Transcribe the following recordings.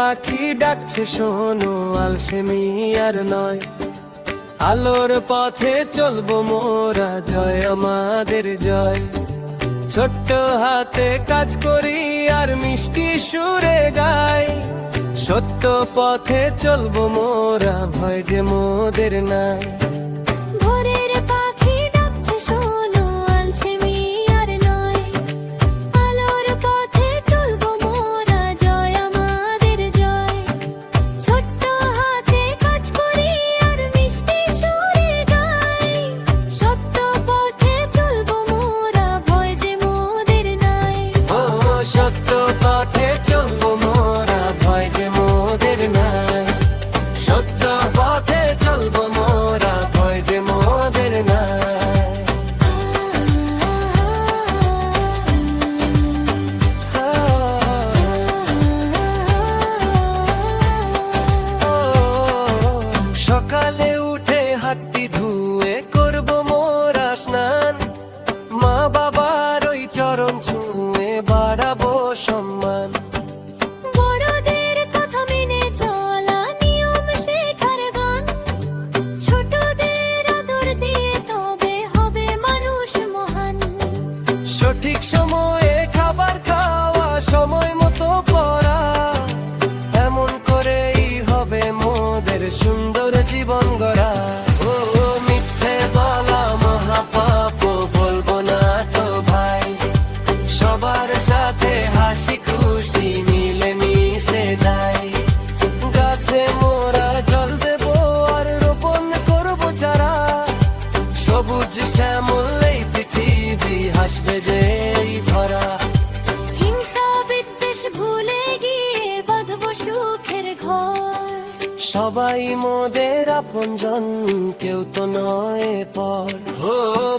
পাখি ডাকছে শোনো, আলসেমি আর নয়। আলোর পথে চলবো মোরা, জয় আমাদের জয়। ছোট্ট হাতে কাজ করি আর মিষ্টি সুরে গাই। সত্য পথে চলবো মোরা, ভয় যে মোদের নাই। ভোরের পাখি ডাকছে শোনো, আলসেমি আর নয়। আলোর পথে চলবো মোরা, জয় আমাদের জয়। ছোট্ট হাতে কাজ করি আর মিষ্টি সুরে গাই। সত্য পথে চলবো মোরা, ভয় যে মোদের নাই। ও সত্য পথে চলবো মোরা, ভয় যে মোদের নাই। সত্য পথে চলবো মোরা, ভয় যে মোদের নাই। সকালে উঠে হাতটি ধুয়ে করবো মোরা স্নান। মা বাবার ওই চরণ ছুঁয়ে বাড়াবো সম্মান। বড়দের কথা মেনে চলা, নিয়ম শেখার গান। ছোটদের আদর দিয়ে তবে হবে মানুষ মহান। সঠিক সময়ে খাবার খাওয়া, সময় মতো পড়া, এমন করেই হবে মোদের সুন্দর জীবন গড়া। ও মিথ্যে বলা মহাপাপ, বলবো না তো ভাই। সবার সাথে হাসি খুশি মিলে মিশে যাই। গাছে মোরা জল দেবো আর রোপণ করবো চারা। সবুজ শ্যামল এই পৃথিবী হাসবে যে এই ধরা। হিংসা বিদ্বেষ ভুলে গিয়ে বাঁধবো সুখের ঘর। সবাই মোদের আপনজন, কেউ তো নয় পর। ও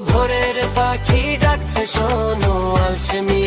ভোরের পাখি ডাকছে শোনো, আলসেমি